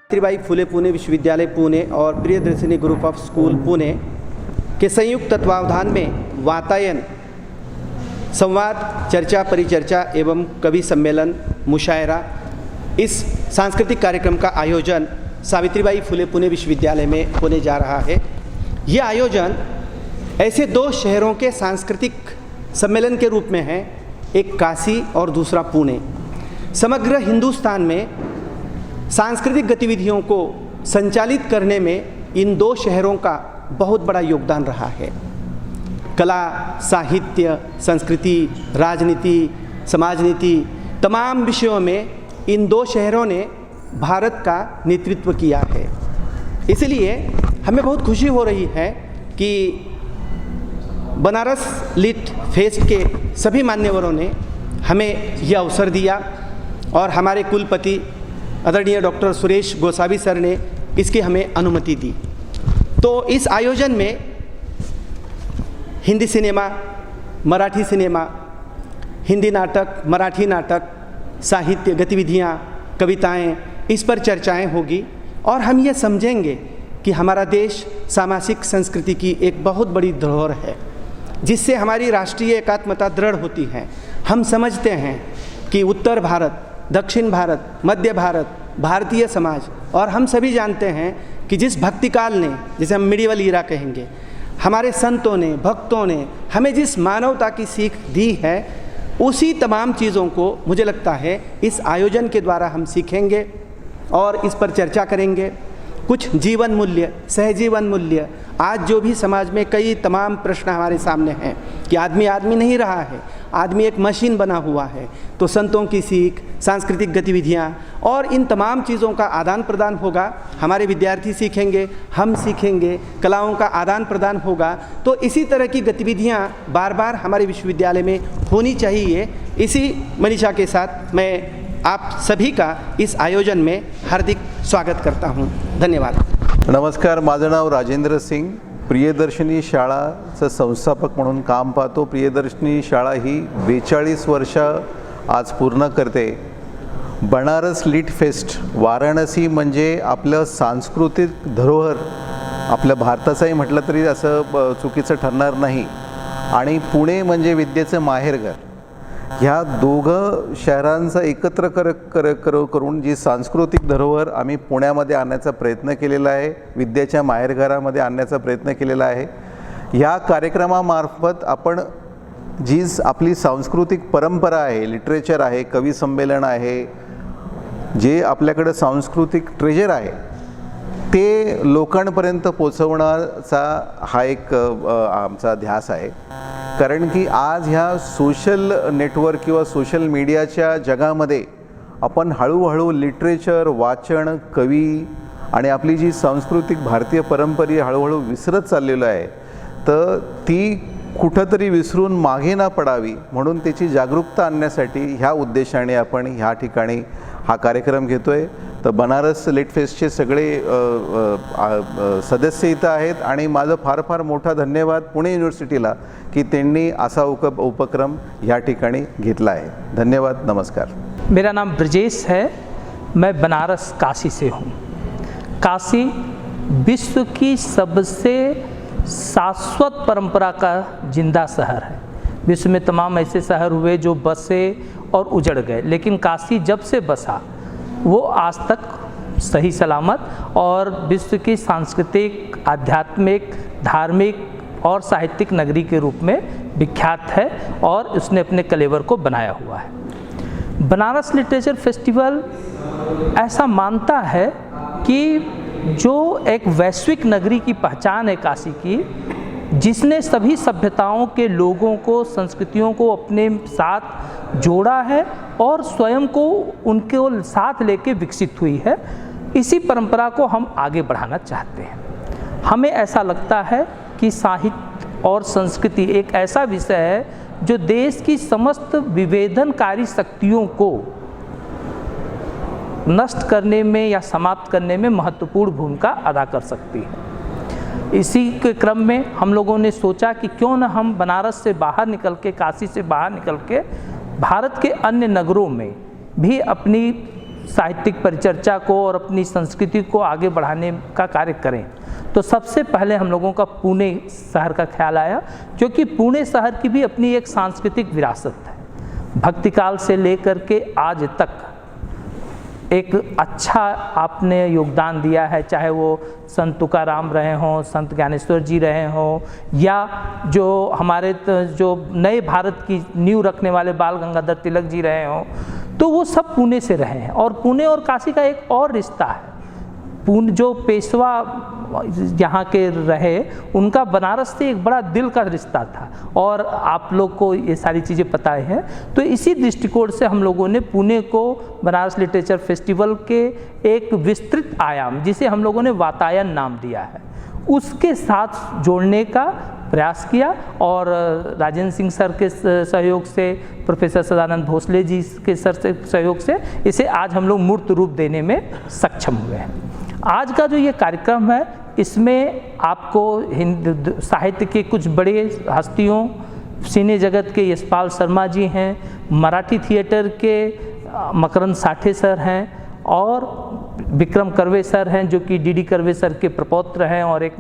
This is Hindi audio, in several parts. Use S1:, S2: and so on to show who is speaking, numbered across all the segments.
S1: सावित्रीबाई फुले पुणे विश्वविद्यालय पुणे और Priyadarshini group of school Pune के संयुक्त तत्वावधान में वातायन, संवाद, चर्चा, परिचर्चा एवं कवि सम्मेलन, मुशायरा, इस सांस्कृतिक कार्यक्रम का आयोजन सावित्रीबाई फुले पुणे विश्वविद्यालय में होने जा रहा है। यह आयोजन ऐसे दो शहरों के सांस्कृतिक सम्मेलन के रूप में है, एक काशी और दूसरा पुणे। समग्र हिंदुस्तान में सांस्कृतिक गतिविधियों को संचालित करने में इन दो शहरों का बहुत बड़ा योगदान रहा है। कला, साहित्य, संस्कृति, राजनीति, समाजनीति, तमाम विषयों में इन दो शहरों ने भारत का नेतृत्व किया है। इसलिए हमें बहुत खुशी हो रही है कि बनारस लिट फेस्ट के सभी मान्यवरों ने हमें यह अवसर दिया और हमारे कुलपति आदरणीय डॉक्टर सुरेश गोसावी सर ने इसकी हमें अनुमति दी। तो इस आयोजन में हिंदी सिनेमा, मराठी सिनेमा, हिंदी नाटक, मराठी नाटक, साहित्य गतिविधियाँ, कविताएं, इस पर चर्चाएं होगी और हम ये समझेंगे कि हमारा देश सामाजिक संस्कृति की एक बहुत बड़ी धरोहर है, जिससे हमारी राष्ट्रीय एकात्मता दृढ़ होती है। हम समझते हैं कि उत्तर भारत, दक्षिण भारत, मध्य भारत, भारतीय समाज, और हम सभी जानते हैं कि जिस भक्ति काल ने, जिसे हम मिडिवल ईरा कहेंगे, हमारे संतों ने, भक्तों ने हमें जिस मानवता की सीख दी है, उसी तमाम चीज़ों को मुझे लगता है इस आयोजन के द्वारा हम सीखेंगे और इस पर चर्चा करेंगे। कुछ जीवन मूल्य, सहजीवन मूल्य, आज जो भी समाज में कई तमाम प्रश्न हमारे सामने हैं कि आदमी आदमी नहीं रहा है, आदमी एक मशीन बना हुआ है, तो संतों की सीख, सांस्कृतिक गतिविधियाँ और इन तमाम चीज़ों का आदान प्रदान होगा। हमारे विद्यार्थी सीखेंगे, हम सीखेंगे, कलाओं का आदान प्रदान होगा। तो इसी तरह की गतिविधियाँ बार बार हमारे विश्वविद्यालय में होनी चाहिए। इसी मनीषा के साथ मैं आप सभी का इस आयोजन में हार्दिक स्वागत करता हूं। धन्यवाद।
S2: नमस्कार, माझं नाव राजेंद्र सिंग, प्रियदर्शिनी शाळाचं संस्थापक म्हणून काम पाहतो। प्रियदर्शिनी शाळा ही 42 वर्ष आज पूर्ण करते। बनारस लिट फेस्ट वाराणसी म्हणजे आपलं सांस्कृतिक धरोहर, आपल्या भारताचंही म्हटलं तरी असं चुकीचं ठरणार नाही, आणि पुणे म्हणजे विद्येचं माहेरघर। ह्या दोघं शहरांचा एकत्र करून जी सांस्कृतिक धरोहर आम्ही पुण्यामध्ये आणण्याचा प्रयत्न केलेला आहे, विद्येच्या माहेरघरामध्ये आणण्याचा प्रयत्न केलेला आहे। ह्या कार्यक्रमामार्फत आपण जी आपली सांस्कृतिक परंपरा आहे, लिटरेचर आहे, कवी संमेलन आहे, जे आपल्याकडे सांस्कृतिक ट्रेजर आहे, ते लोकांपर्यंत पोहोचवण्याचा हा एक आमचा ध्यास आहे। कारण की आज ह्या सोशल नेटवर्क किंवा सोशल मीडियाच्या जगामध्ये आपण हळूहळू लिटरेचर, वाचन, कवी आणि आपली जी सांस्कृतिक भारतीय परंपरा हळूहळू विसरत चाललेलो आहे। तर ती कुठंतरी विसरून मागे ना पडावी म्हणून त्याची जागरूकता आणण्यासाठी ह्या उद्देशाने आपण ह्या ठिकाणी हा कार्यक्रम घेतोय। तर बनारस लिट फेस्टचे सगळे सदस्य इथं आहेत आणि माझं फार फार मोठा धन्यवाद पुणे युनिव्हर्सिटीला की त्यांनी असा उपक्रम ह्या ठिकाणी घेतला है। धन्यवाद, नमस्कार।
S3: मेरा नाम ब्रजेश है, मैं बनारस काशी से हूँ। काशी विश्व की सबसे शाश्वत परंपरा का जिंदा शहर है। विश्व में तमाम ऐसे शहर हुए जो बसे और उजड़ गए, लेकिन काशी जब से बसा वो आज तक सही सलामत और विश्व की सांस्कृतिक, आध्यात्मिक, धार्मिक और साहित्यिक नगरी के रूप में विख्यात है और उसने अपने कलेवर को बनाया हुआ है। बनारस लिटरेचर फेस्टिवल ऐसा मानता है कि जो एक वैश्विक नगरी की पहचान है काशी की, जिसने सभी सभ्यताओं के लोगों को, संस्कृतियों को अपने साथ जोड़ा है और स्वयं को उनके साथ लेके विकसित हुई है, इसी परंपरा को हम आगे बढ़ाना चाहते हैं। हमें ऐसा लगता है कि साहित्य और संस्कृति एक ऐसा विषय है जो देश की समस्त विभेदनकारी शक्तियों को नष्ट करने में या समाप्त करने में महत्वपूर्ण भूमिका अदा कर सकती है। इसी के क्रम में हम लोगों ने सोचा कि क्यों न हम बनारस से बाहर निकल के, काशी से बाहर निकल के भारत के अन्य नगरों में भी अपनी साहित्यिक परिचर्चा को और अपनी संस्कृति को आगे बढ़ाने का कार्य करें। तो सबसे पहले हम लोगों का पुणे शहर का ख्याल आया, क्योंकि पुणे शहर की भी अपनी एक सांस्कृतिक विरासत है। भक्तिकाल से लेकर के आज तक एक अच्छा आपने योगदान दिया है, चाहे वो संत तुकाराम रहे हों, संत ज्ञानेश्वर जी रहे हों, या जो हमारे जो नए भारत की नींव रखने वाले बाल गंगाधर तिलक जी रहे हों, तो वो सब पुणे से रहे हैं। और पुणे और काशी का एक और रिश्ता है। पुणे जो पेशवा यहाँ के रहे, उनका बनारस से एक बड़ा दिल का रिश्ता था, और आप लोग को ये सारी चीज़ें पता है। तो इसी दृष्टिकोण से हम लोगों ने पुणे को बनारस लिटरेचर फेस्टिवल के एक विस्तृत आयाम, जिसे हम लोगों ने वातायन नाम दिया है, उसके साथ जोड़ने का प्रयास किया। और राजेंद्र सिंह सर के सहयोग से, प्रोफेसर सदानंद भोसले जी के सर से सहयोग से इसे आज हम लोग मूर्त रूप देने में सक्षम हुए हैं। आज का जो ये कार्यक्रम है, इसमें आपको हिंदी साहित्य के कुछ बड़े हस्तियों, सिने जगत के यशपाल शर्मा जी हैं, मराठी थिएटर के मकरंद साठे सर हैं, और विक्रम कर्वे सर हैं जो कि डीडी कर्वे सर के प्रपौत्र हैं, और एक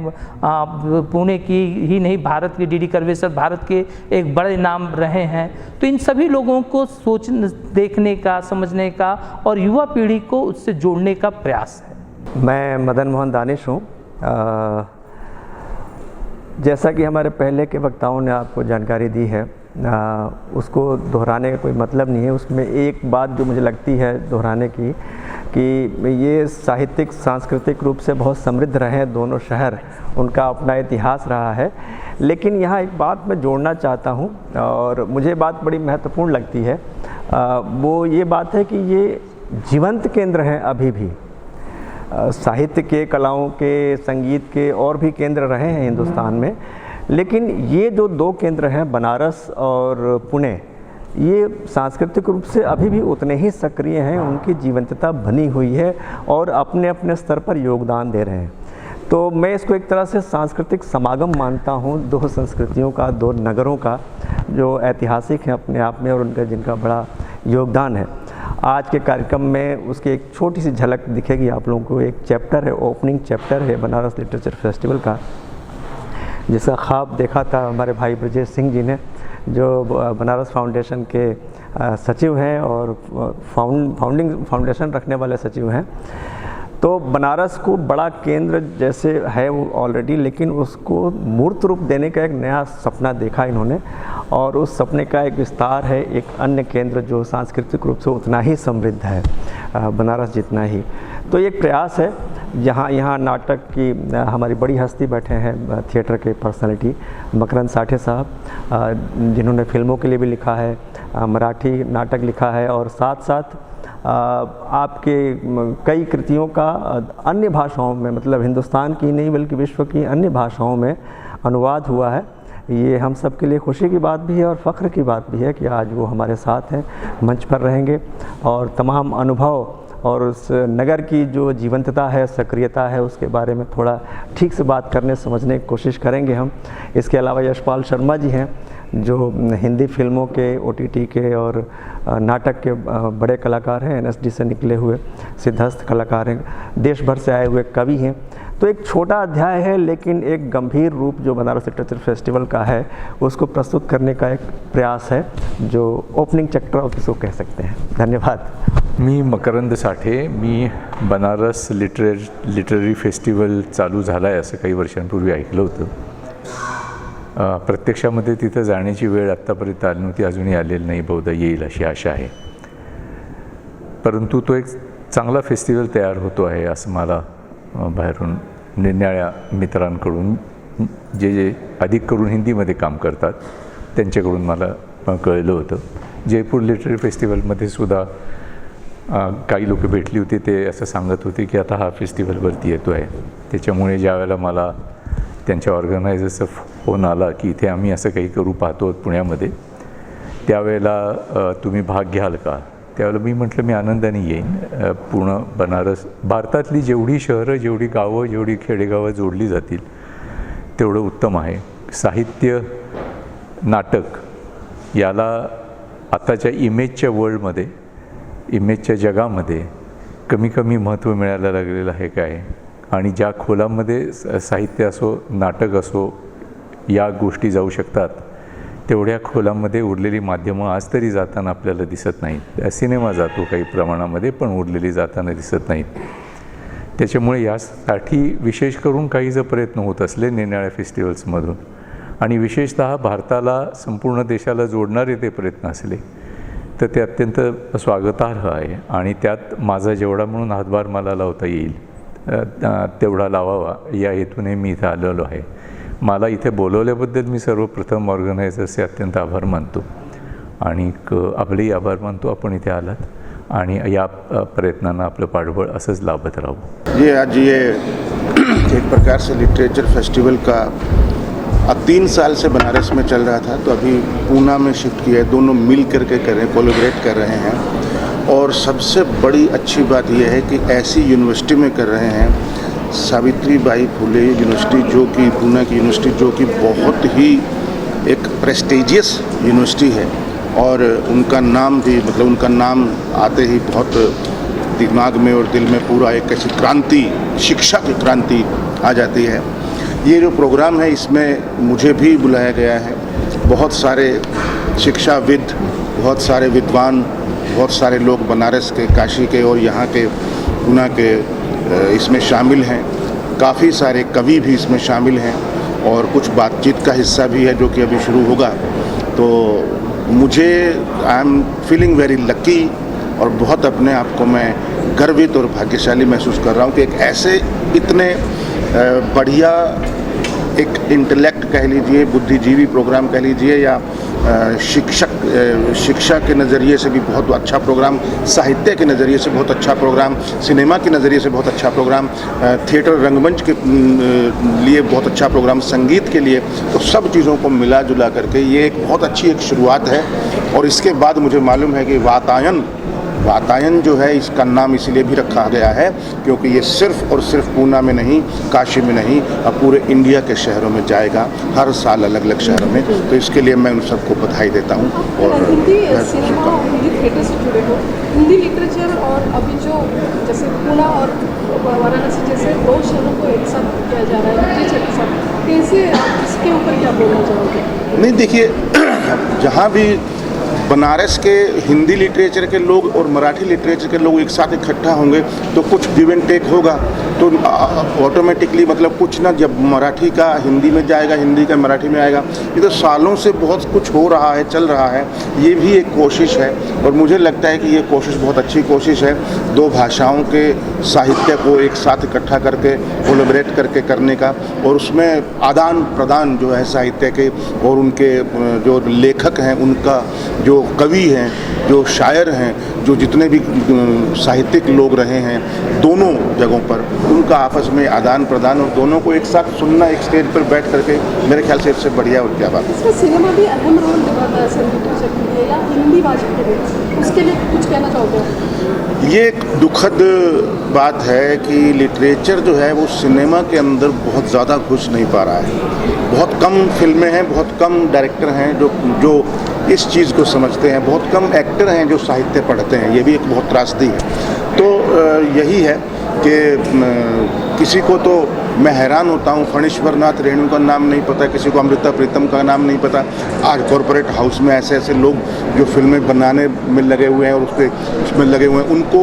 S3: पुणे की ही नहीं भारत के डीडी कर्वे सर भारत के एक बड़े नाम रहे हैं। तो इन सभी लोगों को देखने का, समझने का और युवा पीढ़ी को उससे जोड़ने का प्रयास है।
S4: मैं मदन मोहन दानिश हूँ। जैसा कि हमारे पहले के वक्ताओं ने आपको जानकारी दी है, उसको दोहराने का कोई मतलब नहीं है। उसमें एक बात जो मुझे लगती है दोहराने की, कि ये साहित्यिक सांस्कृतिक रूप से बहुत समृद्ध रहे हैं दोनों शहर, उनका अपना इतिहास रहा है। लेकिन यहाँ एक बात मैं जोड़ना चाहता हूँ, और मुझे बात बड़ी महत्वपूर्ण लगती है। वो ये बात है कि ये जीवंत केंद्र हैं अभी भी। साहित्य के, कलाओं के, संगीत के और भी केंद्र रहे हैं हिंदुस्तान में, लेकिन ये जो दो केंद्र हैं बनारस और पुणे, ये सांस्कृतिक रूप से अभी भी उतने ही सक्रिय हैं, उनकी जीवंतता बनी हुई है और अपने अपने स्तर पर योगदान दे रहे हैं। तो मैं इसको एक तरह से सांस्कृतिक समागम मानता हूँ, दो संस्कृतियों का, दो नगरों का, जो ऐतिहासिक हैं अपने आप में और उनका जिनका बड़ा योगदान है। आज के कार्यक्रम में उसकी एक छोटी सी झलक दिखेगी आप लोगों को। एक चैप्टर है, ओपनिंग चैप्टर है बनारस लिटरेचर फेस्टिवल का, जिसका ख्वाब देखा था हमारे भाई ब्रजेश सिंह जी ने, जो बनारस फाउंडेशन के सचिव हैं और फाउंडेशन रखने वाले सचिव हैं। तो बनारस को बड़ा केंद्र जैसे है वो ऑलरेडी, लेकिन उसको मूर्त रूप देने का एक नया सपना देखा इन्होंने, और उस सपने का एक विस्तार है एक अन्य केंद्र जो सांस्कृतिक रूप से उतना ही समृद्ध है, बनारस जितना ही। तो एक प्रयास है। यहाँ नाटक की हमारी बड़ी हस्ती बैठे हैं, थिएटर के पर्सनालिटी मकरंद साठे साहब, जिन्होंने फिल्मों के लिए भी लिखा है, मराठी नाटक लिखा है, और साथ साथ आपके कई कृतियों का अन्य भाषाओं में, मतलब हिंदुस्तान की नहीं बल्कि विश्व की अन्य भाषाओं में अनुवाद हुआ है। ये हम सब के लिए खुशी की बात भी है और फ़ख्र की बात भी है कि आज वो हमारे साथ हैं, मंच पर रहेंगे, और तमाम अनुभव और उस नगर की जो जीवंतता है, सक्रियता है, उसके बारे में थोड़ा ठीक से बात करने समझने की कोशिश करेंगे हम। इसके अलावा यशपाल शर्मा जी हैं, जो हिंदी फिल्मों के, OTT के और नाटक के बड़े कलाकार हैं, NSD से निकले हुए सिद्धस्थ कलाकार हैं, देश भर से आए हुए कवि हैं। तो एक छोटा अध्याय है, लेकिन एक गंभीर रूप जो बनारस लिटरेचर फेस्टिवल का है उसको प्रस्तुत करने का एक प्रयास है, जो ओपनिंग चैप्टर ऑफ इसको कह सकते हैं। धन्यवाद।
S5: मी मकरंद साठे, मी बनारस लिटररी फेस्टिवल चालू झाला आहे असं काही वर्षांपूर्वी ऐकलं होतं। प्रत्यक्षामध्ये तिथं जाण्याची वेळ आत्तापर्यंत आली नव्हती, अजूनही आलेली नाही, बहुधा येईल अशी आशा आहे। परंतु तो एक चांगला फेस्टिवल तयार होतो आहे असं मला बाहेरून निरनिराळ्या मित्रांकडून, जे अधिक करून हिंदीमध्ये काम करतात त्यांच्याकडून मला कळलं होतं। जयपूर लिटररी फेस्टिवलमध्ये सुद्धा काही लोक भेटली होती, ते असं सांगत होते की आता हा फेस्टिवलवरती येतो आहे। त्याच्यामुळे ज्यावेळेला मला त्यांच्या ऑर्गनायझरचा फोन आला की इथे आम्ही असं काही करू पाहतो पुण्यामध्ये, त्यावेळेला तुम्ही भाग घ्याल का? त्यावेळेला मी म्हटलं मी आनंदाने येईन। पूर्ण बनारस, भारतातली जेवढी शहरं, जेवढी गावं, जेवढी खेडेगावं जोडली जातील तेवढं उत्तम आहे। साहित्य, नाटक याला आताच्या इमेजच्या वर्ल्डमध्ये, इमेजच्या जगामध्ये कमी कमी महत्त्व मिळायला लागलेलं आहे काय, आणि ज्या खोलांमध्ये साहित्य असो, नाटक असो, या गोष्टी जाऊ शकतात, तेवढ्या खोलांमध्ये उरलेली माध्यमं आज तरी जाताना आपल्याला दिसत नाहीत. सिनेमा जातो काही प्रमाणामध्ये, पण उरलेली जाताना दिसत नाहीत. त्याच्यामुळे यासाठी विशेष करून काही जर प्रयत्न होत असले निरनिराळ्या फेस्टिवल्समधून, आणि विशेषतः भारताला, संपूर्ण देशाला जोडणारे ते प्रयत्न असले, तर ते अत्यंत स्वागतार्ह आहे. आणि त्यात माझा जेवढा म्हणून हातभार मला लावता येईल तेवढा लावावा, या हेतूने मी इथं आलेलो आहे. मला इथे बोलवल्याबद्दल मी सर्वप्रथम ऑर्गनायझर्सचे अत्यंत आभार मानतो, आणि आपलेही आभार मानतो आपण इथे आलात, आणि या प्रयत्नांना आपलं पाठबळ असंच लाभत राहू.
S6: ये आज ये एक प्रकार से लिटरेचर फेस्टिवल का 3 साल से बनारस में चल रहा था, तो अभी पूना में शिफ्ट किया है. दोनों मिल करके कर रहे हैं, कोलैबोरेट कर रहे हैं. और सबसे बड़ी अच्छी बात यह है कि ऐसी यूनिवर्सिटी में कर रहे हैं, सावित्रीबाई फुले यूनिवर्सिटी, जो कि पूना की यूनिवर्सिटी, जो कि बहुत ही एक प्रेस्टीजियस यूनिवर्सिटी है. और उनका नाम भी, मतलब उनका नाम आते ही बहुत दिमाग में और दिल में पूरा एक ऐसी क्रांति, शिक्षा की क्रांति आ जाती है. ये जो प्रोग्राम है, इसमें मुझे भी बुलाया गया है. बहुत सारे शिक्षाविद, बहुत सारे विद्वान, बहुत सारे लोग बनारस के, काशी के और यहाँ के, पूना के इसमें शामिल हैं. काफ़ी सारे कवि भी इसमें शामिल हैं, और कुछ बातचीत का हिस्सा भी है जो कि अभी शुरू होगा. तो मुझे, I am feeling very lucky, और बहुत अपने आप को मैं गर्वित और भाग्यशाली महसूस कर रहा हूँ कि एक ऐसे इतने बढ़िया एक इंटेलेक्ट कह लीजिए, बुद्धिजीवी प्रोग्राम कह लीजिए, या शिक्षा के नज़रिए से भी बहुत अच्छा प्रोग्राम, साहित्य के नज़रिए से बहुत अच्छा प्रोग्राम, सिनेमा के नज़रिए से बहुत अच्छा प्रोग्राम, थिएटर रंगमंच के लिए बहुत अच्छा प्रोग्राम, संगीत के लिए, तो सब चीज़ों को मिला जुला करके ये एक बहुत अच्छी एक शुरुआत है. और इसके बाद मुझे मालूम है कि वातायन जो है, इसका नाम इसीलिए भी रखा गया है क्योंकि ये सिर्फ और सिर्फ पूना में नहीं, काशी में नहीं, अब पूरे इंडिया के शहरों में जाएगा, हर साल अलग अलग शहरों में. तो इसके लिए मैं उन सबको बधाई देता हूँ. और
S7: हिंदी सिनेमा, हिंदी थिएटर से जुड़े हो, हिंदी लिटरेचर, और अभी जो जैसे पूना और वाराणसी जैसे 2 शहरों को एक साथ किया जा रहा है लिटरेचर के साथ, कैसे आप इसके ऊपर क्या बोलना चाहोगे?
S6: नहीं, देखिए, जहाँ भी बनारस के हिंदी लिटरेचर के लोग और मराठी लिटरेचर के लोग एक साथ इकट्ठा होंगे तो कुछ गिव एंड टेक होगा, तो ऑटोमेटिकली, मतलब कुछ ना, जब मराठी का हिंदी में जाएगा, हिंदी का मराठी में आएगा. ये तो सालों से बहुत कुछ हो रहा है, चल रहा है. ये भी एक कोशिश है, और मुझे लगता है कि ये कोशिश बहुत अच्छी कोशिश है, 2 भाषाओं के साहित्य को एक साथ इकट्ठा करके, कोलैबोरेट करके करने का, और उसमें आदान प्रदान जो है साहित्य के, और उनके जो लेखक हैं, उनका जो कवि हैं, जो शायर हैं, जो जितने भी साहित्यिक लोग रहे हैं दोनों जगहों पर, उनका आपस में आदान प्रदान, और दोनों को एक साथ सुनना, एक स्टेज पर बैठ करके, मेरे ख्याल से इससे बढ़िया और क्या बात है.
S7: इसमें सिनेमा भी अहम रोल निभाता है लिटरेचर के लिए, या हिंदी भाषा के लिए, उसके लिए कुछ कहना चाहोगे?
S6: ये एक दुखद बात है कि लिटरेचर जो है वो सिनेमा के अंदर बहुत ज़्यादा घुस नहीं पा रहा है. बहुत कम फिल्में हैं, बहुत कम डायरेक्टर हैं जो इस चीज़ को समझते हैं, बहुत कम एक्टर हैं जो साहित्य पढ़ते हैं. ये भी एक बहुत त्रासदी है. तो यही है कि किसी को, तो मैं हैरान होता हूँ, फणीश्वर नाथ रेणु का नाम नहीं पता, किसी को अमृता प्रीतम का नाम नहीं पता. आज कॉरपोरेट हाउस में ऐसे ऐसे लोग जो फिल्में बनाने में लगे हुए हैं और उसमें लगे हुए हैं, उनको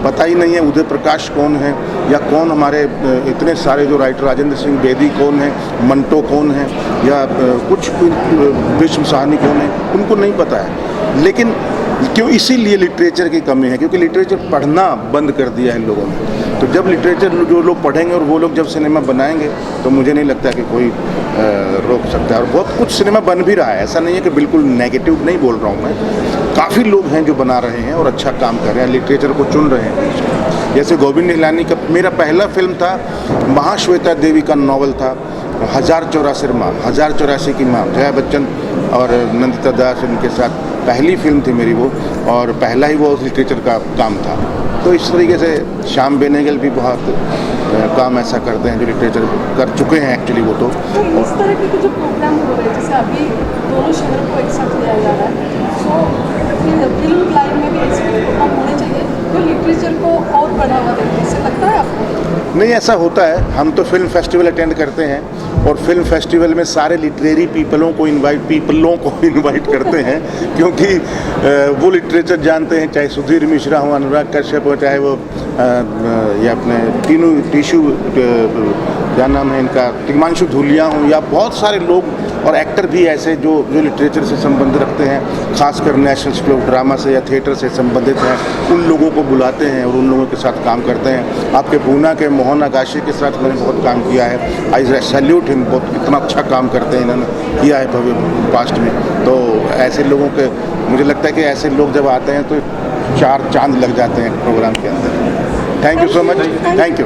S6: पता ही नहीं है उदय प्रकाश कौन है, या कौन हमारे इतने सारे जो राइटर, राजेंद्र सिंह बेदी कौन है, मंटो कौन है, या कुछ विश्व साहनी कौन है, उनको नहीं पता है. लेकिन क्यों? इसीलिए लिटरेचर की कमी है, क्योंकि लिटरेचर पढ़ना बंद कर दिया है इन लोगों ने. तो जब लिटरेचर जो लोग पढ़ेंगे और वो लोग जब सिनेमा बनाएंगे, तो मुझे नहीं लगता कि कोई रोक सकता है. और बहुत कुछ सिनेमा बन भी रहा है, ऐसा नहीं है कि बिल्कुल नेगेटिव नहीं बोल रहा हूँ मैं. काफ़ी लोग हैं जो बना रहे हैं और अच्छा काम कर रहे हैं, लिटरेचर को चुन रहे हैं. जैसे गोविंद निहलानी का मेरा पहला फिल्म था, महाश्वेता देवी का नावल था, 1084 की माँ, जया बच्चन और नंदिता दास इनके साथ पहली फिल्म थी मेरी वो, और पहला ही वो लिटरेचर का काम था. तो इस तरीके से श्याम बेनेगल भी बहुत काम ऐसा करते हैं जो लिटरेचर कर चुके हैं एक्चुअली वो. तो
S7: इस तरह के जो प्रोग्राम हो रहे हैं, जैसे अभी दोनों शहरों को एक साथ लिया जा रहा है, सो फिल्म लाइन में भी ऐसे प्रोग्राम होने चाहिए जो लिटरेचर को और बढ़ा
S6: नहीं, ऐसा होता है। हम तो फिल्म फेस्टिवल अटेंड करते हैं और फिल्म फेस्टिवल में सारे लिटरेरी पीपलों को इनवाइट करते हैं, क्योंकि वो लिटरेचर जानते हैं, चाहे सुधीर मिश्रा हो, अनुराग कश्यप हो, चाहे वो ये अपने टीशू क्या नाम है इनका, तिग्मांशु धूलिया हो, या बहुत सारे लोग और एक्टर भी ऐसे जो लिटरेचर से संबंध रखते हैं, खासकर नेशनल स्कूल ऑफ ड्रामा से या थिएटर से संबंधित हैं, उन लोगों को बुलाते हैं और उन लोगों के साथ काम करते हैं। आपके पूना के मोहन आकाशी के साथ मैंने बहुत काम किया है। आई सैल्यूट हिम, बहुत कितना अच्छा काम करते हैं इन्होंने किया है भव्य पास्ट में। तो ऐसे लोगों के, मुझे लगता है कि ऐसे लोग जब आते हैं तो 4 चांद लग जाते हैं प्रोग्राम के अंदर। Thank you so much, thank you.